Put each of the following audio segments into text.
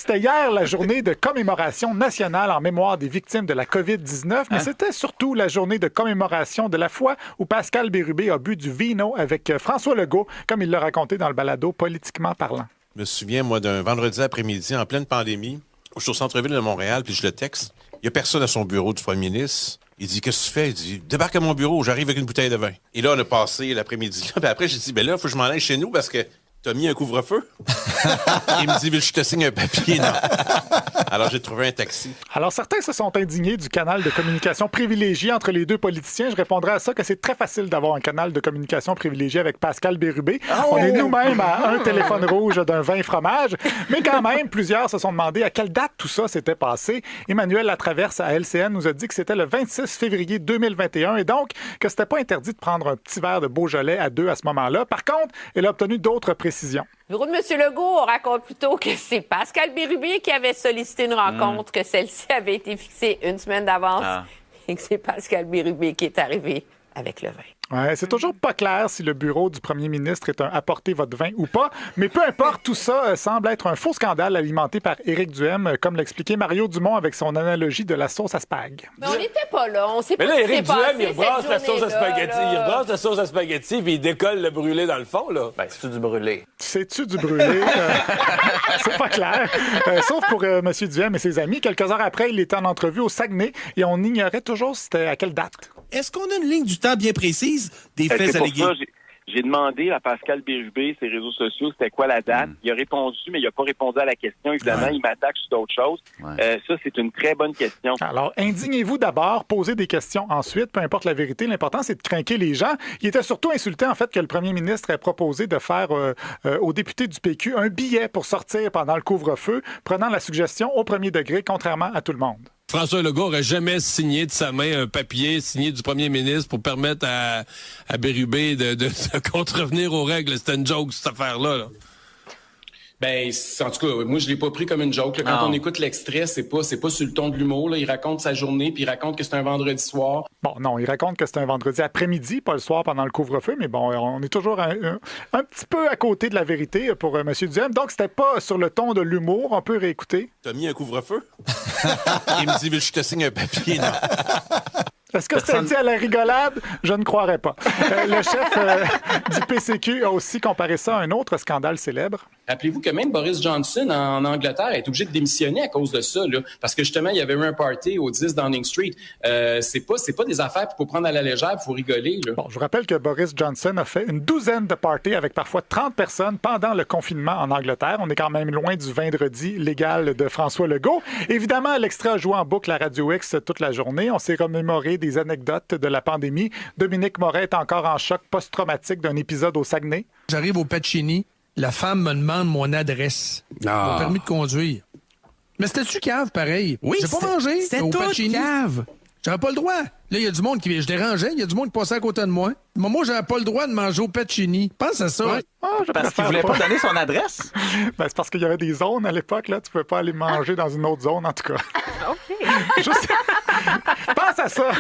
C'était hier la journée de commémoration nationale en mémoire des victimes de la COVID-19, mais c'était surtout la journée de commémoration de la fois où Pascal Bérubé a bu du vino avec François Legault, comme il l'a raconté dans le balado Politiquement parlant. Je me souviens, moi, d'un vendredi après-midi en pleine pandémie, où je suis au centre-ville de Montréal, puis je le texte. Il n'y a personne à son bureau du premier ministre. Il dit, qu'est-ce que tu fais? Il dit, débarque à mon bureau, j'arrive avec une bouteille de vin. Et là, on a passé l'après-midi. Puis après, j'ai dit, ben là, il faut que je m'en aille chez nous parce que t'as mis un couvre-feu? Il me dit, je te signe un papier. Non. Alors, j'ai trouvé un taxi. Alors, certains se sont indignés du canal de communication privilégié entre les deux politiciens. Je répondrai à ça que c'est très facile d'avoir un canal de communication privilégié avec Pascal Bérubé. On est nous-mêmes à un téléphone rouge d'un vin fromage. Mais quand même, plusieurs se sont demandé à quelle date tout ça s'était passé. Emmanuel Latraverse à LCN nous a dit que c'était le 26 février 2021 et donc que c'était pas interdit de prendre un petit verre de Beaujolais à deux à ce moment-là. Par contre, elle a obtenu d'autres précisions. Le bureau de M. Legault, on raconte plutôt que c'est Pascal Bérubé qui avait sollicité une rencontre, que celle-ci avait été fixée une semaine d'avance et que c'est Pascal Bérubé qui est arrivé avec le vin. Ouais, c'est toujours pas clair si le bureau du premier ministre est un « apportez votre vin » ou pas, mais peu importe, tout ça semble être un faux scandale alimenté par Éric Duhem, comme l'expliquait Mario Dumont avec son analogie de la sauce à spag. Mais on n'était pas là, on sait pas mais là, ce qui s'est Éric Duhem, passé il rebrasse la sauce à spaghetti. là. Il rebrasse la sauce à spaghetti puis il décolle le brûlé dans le fond, là. Ben, c'est-tu du brûlé? C'est-tu du brûlé? C'est pas clair. Sauf pour M. Duhem et ses amis. Quelques heures après, il était en entrevue au Saguenay et on ignorait toujours c'était à quelle date. Est-ce qu'on a une ligne du temps bien précise des faits C'est pour allégués? ça, j'ai demandé à Pascal Bérubé, ses réseaux sociaux, c'était quoi la date. Il a répondu, mais il n'a pas répondu à la question. Évidemment, il m'attaque sur d'autres choses. Ça, c'est une très bonne question. Alors, indignez-vous d'abord, posez des questions ensuite, peu importe la vérité. L'important, c'est de craquer les gens. Il était surtout insulté, en fait, que le premier ministre ait proposé de faire aux députés du PQ un billet pour sortir pendant le couvre-feu, prenant la suggestion au premier degré, contrairement à tout le monde. François Legault n'aurait jamais signé de sa main un papier signé du premier ministre pour permettre à Bérubé de contrevenir aux règles. C'était une joke, cette affaire-là. Là. Ben, en tout cas, moi, je l'ai pas pris comme une joke. Là. Quand on écoute l'extrait, c'est pas sur le ton de l'humour. Là. Il raconte sa journée, puis il raconte que c'est un vendredi soir. Bon, non, il raconte que c'est un vendredi après-midi, pas le soir pendant le couvre-feu, mais bon, on est toujours un petit peu à côté de la vérité pour M. Duhem. Donc, c'était pas sur le ton de l'humour. On peut réécouter. T'as mis un couvre-feu? Il me dit, je te signe un papier. Non. Est-ce que c'était dit à la rigolade? Je ne croirais pas. Le chef du PCQ a aussi comparé ça à un autre scandale célèbre. Rappelez-vous que même Boris Johnson, en Angleterre, est obligé de démissionner à cause de ça, là, parce que justement, il y avait eu un party au 10 Downing Street. C'est pas des affaires qu'il faut prendre à la légère, il faut rigoler. Là. Bon, je vous rappelle que Boris Johnson a fait une douzaine de parties avec parfois 30 personnes pendant le confinement en Angleterre. On est quand même loin du vendredi légal de François Legault. Évidemment, l'extrait a joué en boucle à Radio X toute la journée. On s'est remémoré des anecdotes de la pandémie. Dominique Moret est encore en choc post-traumatique d'un épisode au Saguenay. J'arrive au Pacini, la femme me demande mon adresse, mon permis de conduire. Mais c'était-tu cave, pareil? Oui, j'ai pas mangé c'était au tout Pacini. cave. J'avais pas le droit. Là, il y a du monde qui... Je dérangeais, il y a du monde qui passait à côté de moi. Moi, j'avais pas le droit de manger au Pacini. Pense à ça. Ouais. Parce qu'il voulait pas donner son adresse? Ben, c'est parce qu'il y avait des zones à l'époque, là. Tu pouvais pas aller manger dans une autre zone, en tout cas. OK. Pense à ça!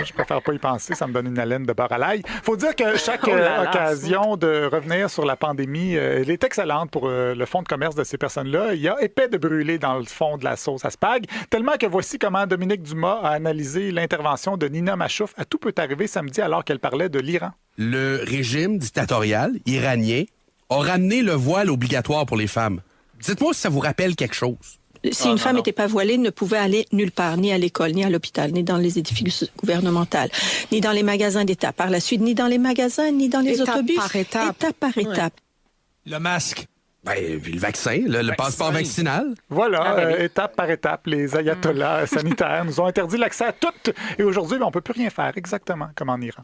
Je préfère pas y penser, ça me donne une haleine de beurre à l'ail. Faut dire que chaque occasion de revenir sur la pandémie, elle est excellente pour le fonds de commerce de ces personnes-là. Il y a épais de brûlé dans le fond de la sauce à spag, tellement que voici comment Dominique Dumas a analysé l'intervention de Nina Machouf à Tout peut arriver samedi alors qu'elle parlait de l'Iran. Le régime dictatorial iranien a ramené le voile obligatoire pour les femmes. Dites-moi si ça vous rappelle quelque chose. Si une femme n'était pas voilée, ne pouvait aller nulle part, ni à l'école, ni à l'hôpital, ni dans les édifices gouvernementaux, ni dans les magasins d'État. Par la suite, ni dans les magasins, ni dans les autobus. Étape par étape. Le masque. Ben, puis le vaccin, le passeport vaccinal. Voilà, étape par étape, les ayatollahs sanitaires nous ont interdit l'accès à tout. Et aujourd'hui, on ne peut plus rien faire, exactement comme en Iran.